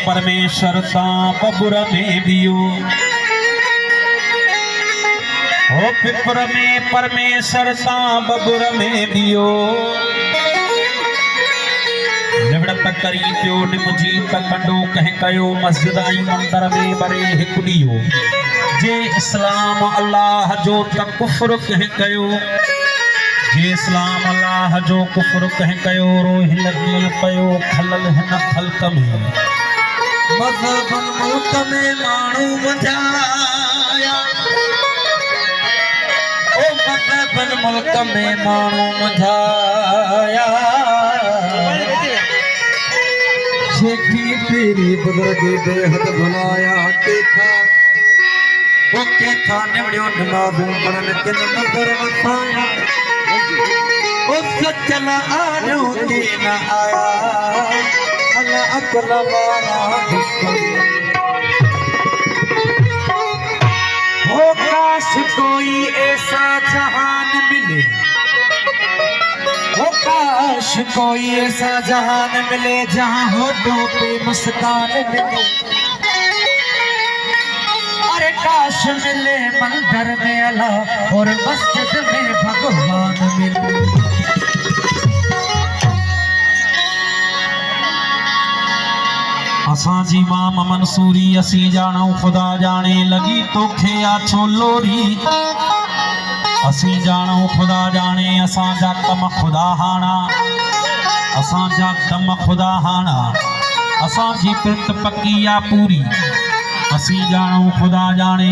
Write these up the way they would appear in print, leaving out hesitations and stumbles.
परमेश्वर ता बबुर में बियो। ओ पिपर में परमेश्वर ता बबुर में बियो। निवड़त करी पियो निमुजी तकंडो कह कयो मस्जिद आई मंदिर में बरे हिकु ॾियो। जे इस्लाम अल्लाह जो त कुफ्र कह कयो। जे इस्लाम अल्लाह जो कुफ्र कह कयो। रोहि लगी पयो खलल हिन खल्क में। मज़हबन मुल्क में माण्हू मुंझाया। ओ मज़हबन मुल्क में माण्हू मुंझाया। शेखी तेरी बुजुर्गी बेहद भुलाया। केथा निवड़ियो नमाज़ूं पढ़न किन नज़र वसाया। ओ सचल आयो के न आया। अल्लाह अकल वारा हो काश कोई ऐसा जहान मिले। हो काश कोई ऐसा जहान मिले जहां होठों पे मुस्कान मिले। अरे काश मिले मंदिर में अल्लाह और मस्जिद में भगवान मिले। असां जी इमाम मंसूरी असी जानो खुदा जाने लगी तोखे आछो लोरी। असी जानो खुदा जाने असां जा कम खुदा हाना। असां जा कम खुदा हाना। असां जी पित पक्की आ पूरी। असी जानो खुदा जाने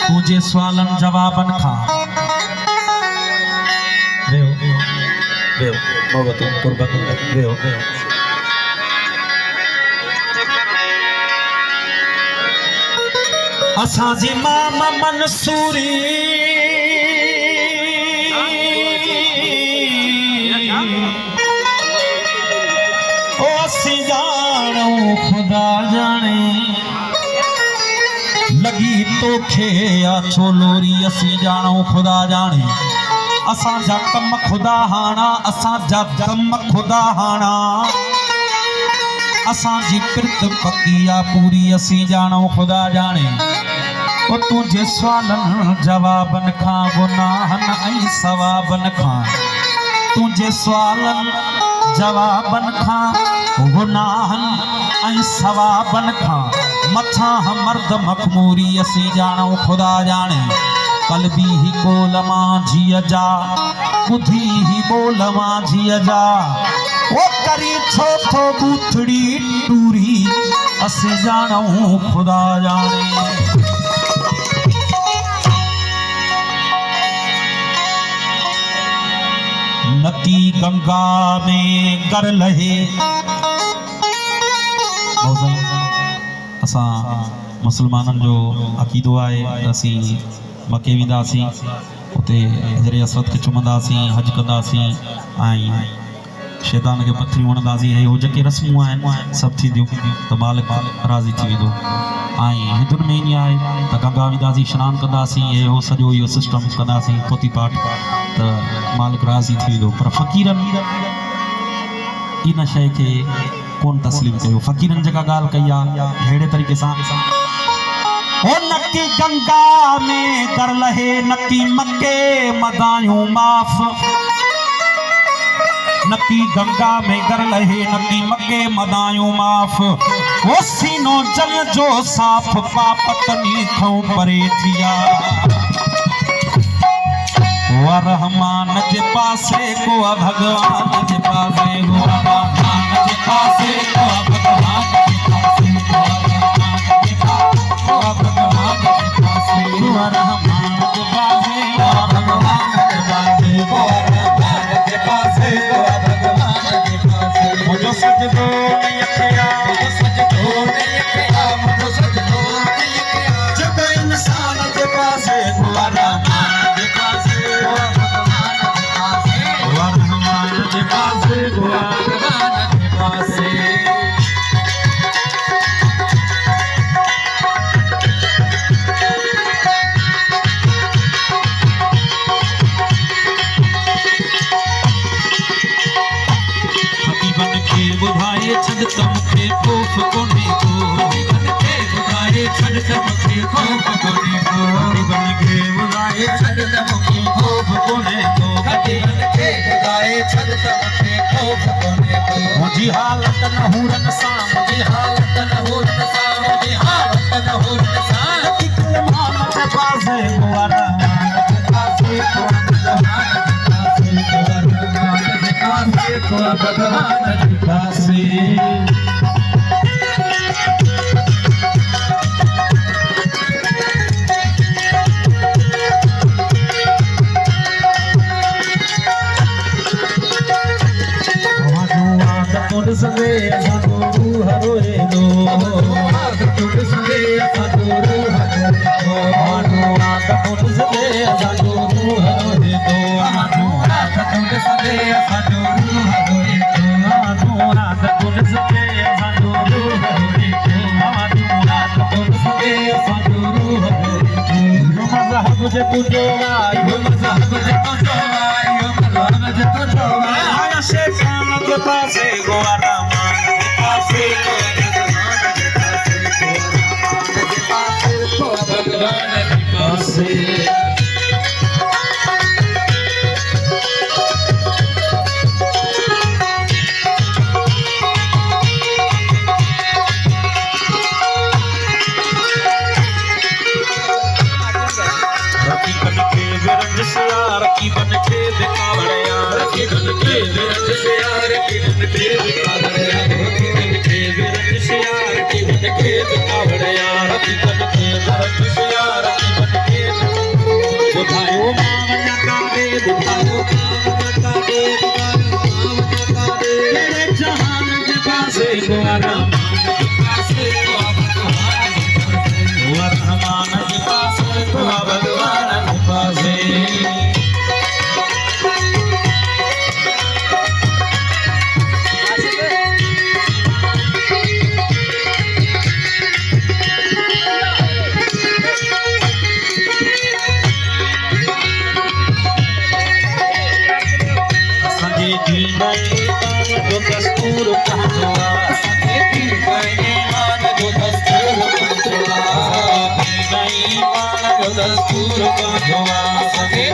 तुझे सवालन जवाबन खां। वेहो वेहो मोहब्बत कुर्बत वेहो वेहो। असां जी इमाम मंसूरी ओ असी जानो खुदा जाने लगी तोखे आछो लोरी। असी जानो खुदा जाने असां जा कम खुदा हाना। असां जा कम खुदा हाना। असां जी पिरत पक्की आ पूरी। असी जानो खुदा जाने ओ तुझे सवालन जवाबन खां गुनाहन ऐं सवाबन खां। तुझे सवालन जवाबन खां गुनाहन ऐं सवाबन खां मथा मर्द मखमूरी। असी जानो खुदा जाने कलबी ही कोल मां झीअ जा बुधी ही बोल मां झीअ जा। ओ करी छो थो बूथड़ी टूरी। असी जानो खुदा जाने नती गंगा में कर लहे। असां मुसलमानन जो अक़ीदो आहे असी मके वेंदासीं उते हजरे असवद के चुमंदासीं हज कंदासीं ऐं शैतान के पथरी वणंदासीं। हे जेके रस्मूं आहिनि सभु थींदियूं त मालिक राज़ी थी वेंदो। ऐं हिंदुनि में ईअं आहे त गंगा वेंदासीं सनानु कंदासीं हे हो सॼो इहो सिस्टम कंदासीं पोती पाठ त मालिक राज़ी थी वेंदो। पर फ़क़ीरनि इन शइ खे कोन तस्लीम कयो। फ़क़ीरनि जेका ॻाल्हि कई आहे अहिड़े तरीक़े सां ओ नकी गंगा में कर लहे नकी मके मदायूं माफ़। नकी गंगा में कर लहे नकी मके मदायूं माफ़। वो सीनो जल जो साफ पापतनी खो परे थिया। वो रहमान जे पासे को भगवान जे पासे को रहमान जे पासे को भगवान जे पासे को भगवान जे पासे को रहमान जे पासे को भगवान जे पासे को रहमान जे पासे को भगवान जे पासे। मुझो सजदो नहीं किया मुझो सजदो नहीं किया मुझो सजदो नहीं किया। जब इंसान के पासे को रहमान जे पासे को भगवान जे पासे को भगवान जे पासे। बुधाए छद तमके पोफ कोने को थे खौफ कोने को मुझी हालत नहूरन सा मुझी हालत न हो नसा मुझी हालत न हो नसा किकल मान के पासे गुवारा भगवान जी पासे तुड़ संगे असा गुरु हरोए दो तुड़ संगे असा गुरु हरोए दो तुड़ संगे असा गुरु हरोए दो तुड़ संगे असा गुरु हरोए दो तुड़ संगे असा गुरु हरोए दो तुड़ संगे असा गुरु हरोए दो मज़हब जे तुझो यो मज़हब जे तुझो यो मज़हब जे तुझो आया शैतान के पासे गुवारा मान के पासे भगवान जी पासे रखी बन के विरंज से रखी बन के दिखावड़िया रखी बन के विरंज से रखी बन के दिखावड़िया रखी बन के विरंज से रखी बन के दिखावड़िया रखी बन के विरंज से रखी बन के बुधायो मावना का दे बुधायो मावना का दे मेरे जहान के पासे गुवारा मान के पासे रहमान के पासे तो भगवान के पासे संगे दीन जो दस्तूर कहवा संगे ईमान जो दस्तूर पंचवा जो दस्तूर कहवा संगे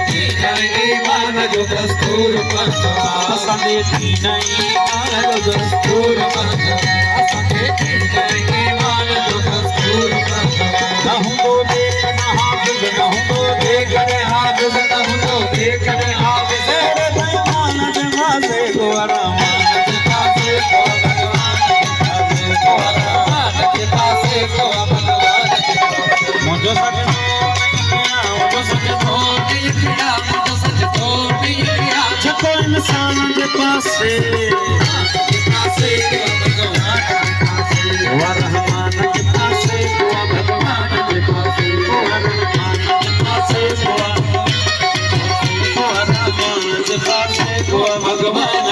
ईमान जो दस्तूर पंचवा संगे दीन ईमान जो दस्तूर पंचवा संगे ईमान जो दस्तूर पंचवा न हो देख न हाफिज न हो देख देखने हाफिज न हो देखने हाफिज तेरे बेईमान जमा से गुवारा मान के पासे को भगवान के पासे भगवान के पासे मुझो सच मुझो सच छको इंसान के पासे हुआ रहमान के पासे हुआ भगवान के पासे हुआ रहमान के पासे हुआ रहमान के पासे हुआ भगवान